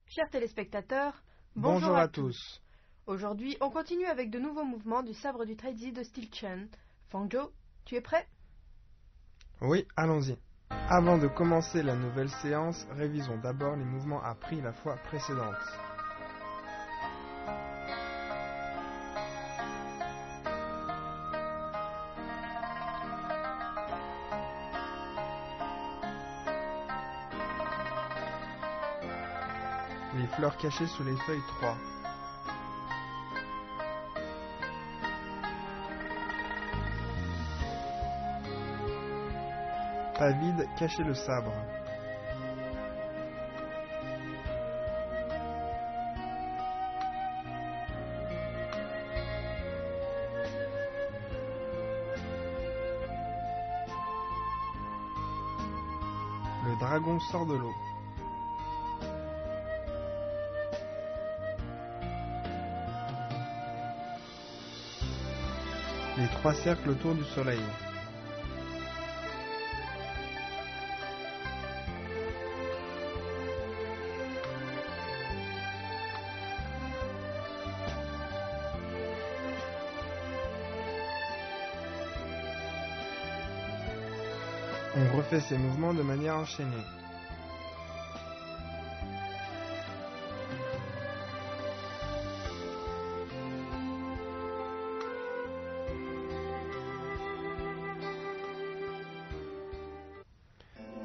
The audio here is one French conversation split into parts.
Chers téléspectateurs, Bonjour à tous. Aujourd'hui, on continue avec de nouveaux mouvements du sabre du Taizi de Steel Chen. Fangzhou, tu es prêt? Oui, allons-y. Avant de commencer la nouvelle séance, révisons d'abord les mouvements appris la fois précédente. Les fleurs cachées sous les feuilles 3. Pas vide, cachez le sabre. Le dragon sort de l'eau. Les 3 cercles autour du soleil. On refait ces mouvements de manière enchaînée.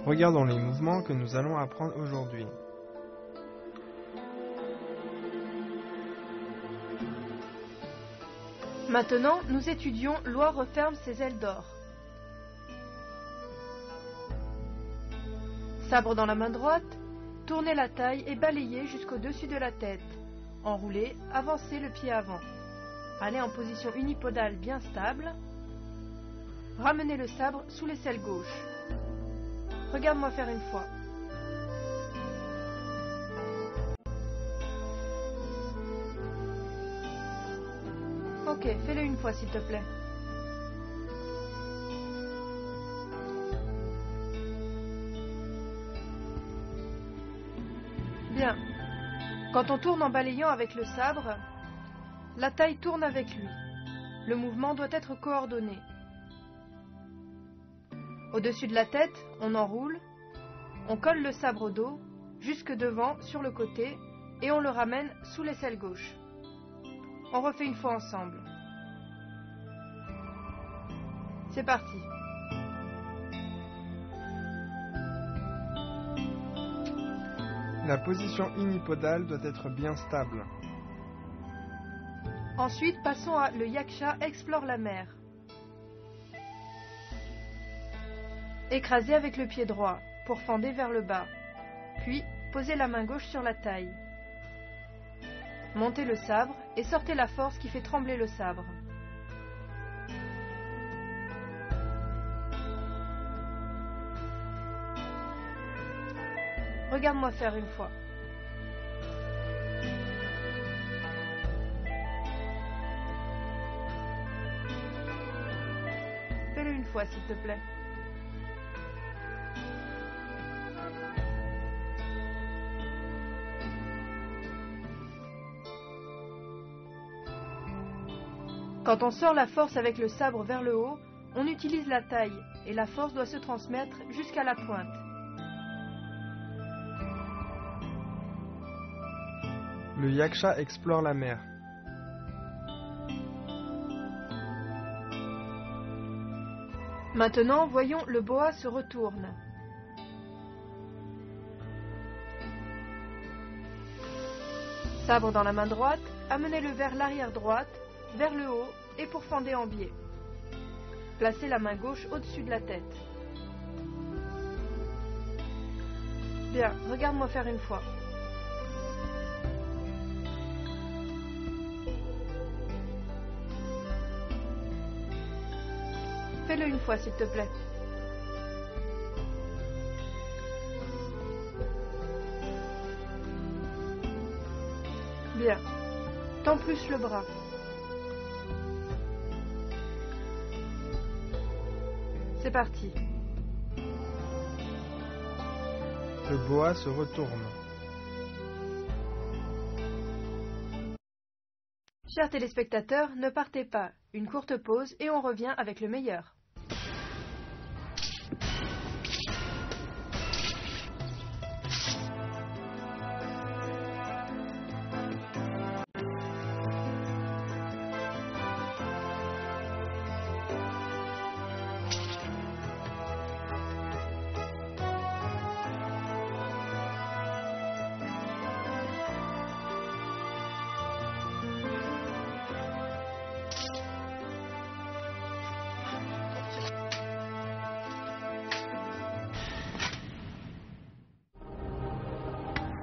Regardons les mouvements que nous allons apprendre aujourd'hui. Maintenant, nous étudions l'oie referme ses ailes d'or. Sabre dans la main droite, tournez la taille et balayez jusqu'au-dessus de la tête. Enroulez, avancez le pied avant. Allez en position unipodale bien stable. Ramenez le sabre sous l'aisselle gauche. Regarde-moi faire une fois. Ok, fais-le une fois s'il te plaît. Bien. Quand on tourne en balayant avec le sabre, la taille tourne avec lui. Le mouvement doit être coordonné. Au-dessus de la tête, on enroule, on colle le sabre au dos, jusque devant, sur le côté, et on le ramène sous l'aisselle gauche. On refait une fois ensemble. C'est parti. La position unipodale doit être bien stable. Ensuite, passons à le yaksha explore la mer. Écrasez avec le pied droit, pour fender vers le bas. Puis, posez la main gauche sur la taille. Montez le sabre et sortez la force qui fait trembler le sabre. Regarde-moi faire une fois. Fais-le une fois, s'il te plaît. Quand on sort la force avec le sabre vers le haut, on utilise la taille et la force doit se transmettre jusqu'à la pointe. Le yaksha explore la mer. Maintenant, voyons le boa se retourne. Sabre dans la main droite, amenez-le vers l'arrière droite, vers le haut et pour fender en biais. Placez la main gauche au-dessus de la tête. Bien, regarde-moi faire une fois. Fais-le une fois, s'il te plaît. Bien. Tends plus le bras. C'est parti. Le boa se retourne. Chers téléspectateurs, ne partez pas. Une courte pause et on revient avec le meilleur.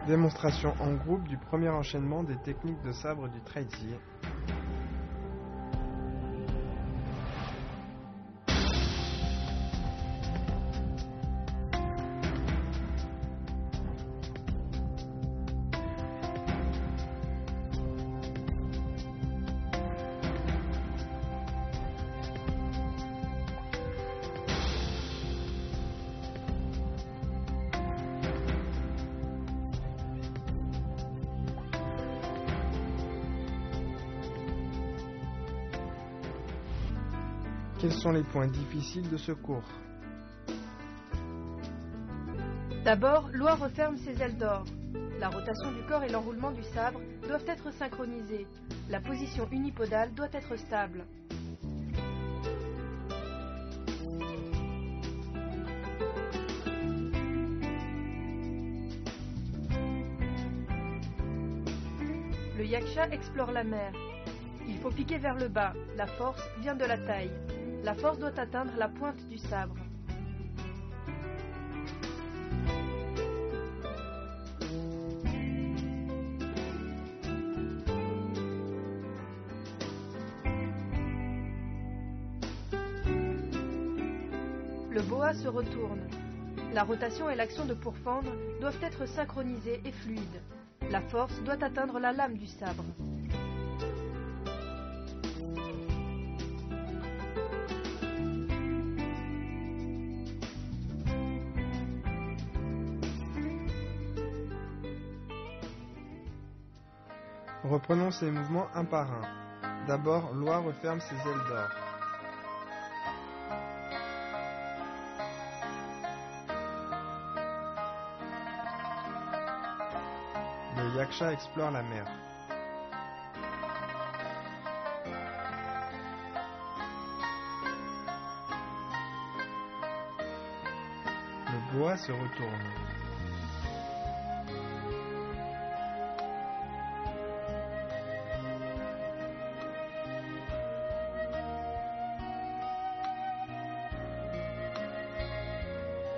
Démonstration en groupe du premier enchaînement des techniques de sabre du traitier. Quels sont les points difficiles de ce cours? D'abord, l'oie referme ses ailes d'or. La rotation du corps et l'enroulement du sabre doivent être synchronisés. La position unipodale doit être stable. Le yaksha explore la mer. Il faut piquer vers le bas. La force vient de la taille. La force doit atteindre la pointe du sabre. Le boa se retourne. La rotation et l'action de pourfendre doivent être synchronisées et fluides. La force doit atteindre la lame du sabre. Reprenons ces mouvements un par un. D'abord, l'oie referme ses ailes d'or. Le yaksha explore la mer. Le boa se retourne.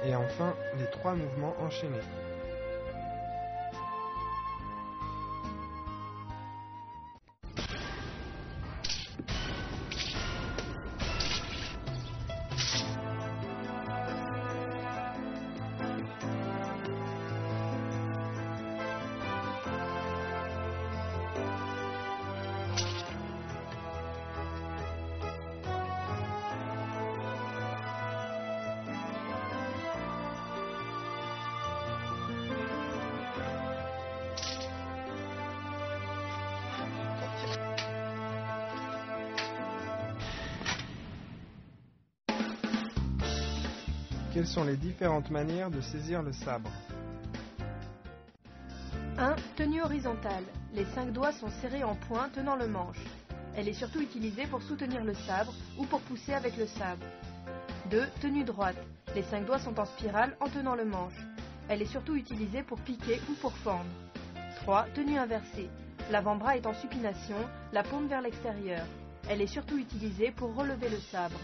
Et enfin, les trois mouvements enchaînés. Quelles sont les différentes manières de saisir le sabre? 1. Tenue horizontale. Les 5 doigts sont serrés en poing tenant le manche. Elle est surtout utilisée pour soutenir le sabre ou pour pousser avec le sabre. 2. Tenue droite. Les 5 doigts sont en spirale en tenant le manche. Elle est surtout utilisée pour piquer ou pour fendre. 3. Tenue inversée. L'avant-bras est en supination, la paume vers l'extérieur. Elle est surtout utilisée pour relever le sabre.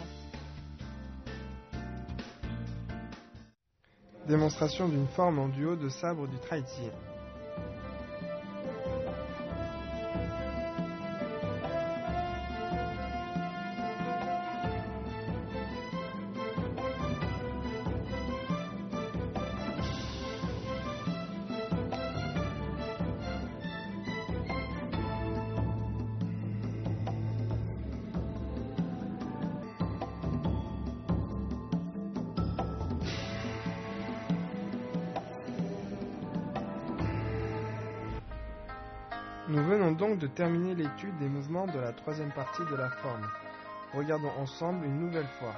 Démonstration d'une forme en duo de sabre du traitier. Nous venons donc de terminer l'étude des mouvements de la troisième partie de la forme. Regardons ensemble une nouvelle fois.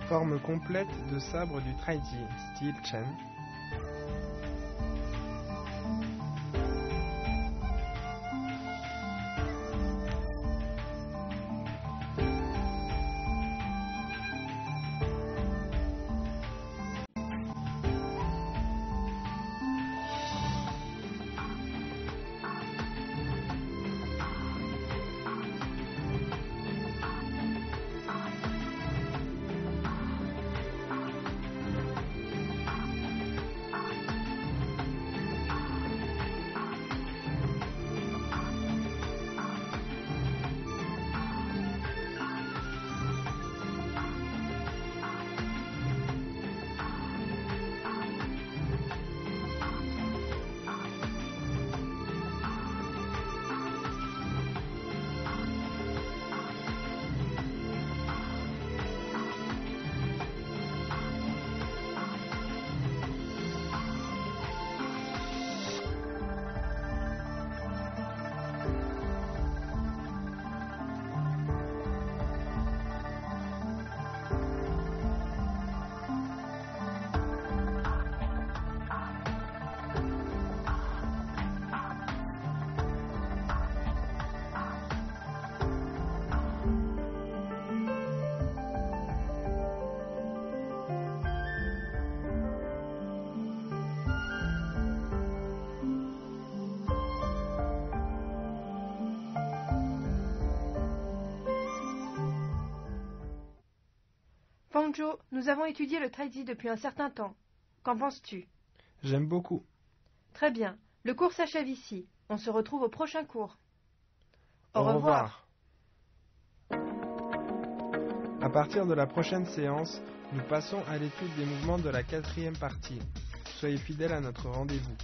Forme complète de sabre du Taiji, style Chen. Fangzhou, nous avons étudié le Taiji depuis un certain temps. Qu'en penses-tu? J'aime beaucoup. Très bien. Le cours s'achève ici. On se retrouve au prochain cours. Au revoir. À partir de la prochaine séance, nous passons à l'étude des mouvements de la quatrième partie. Soyez fidèles à notre rendez-vous.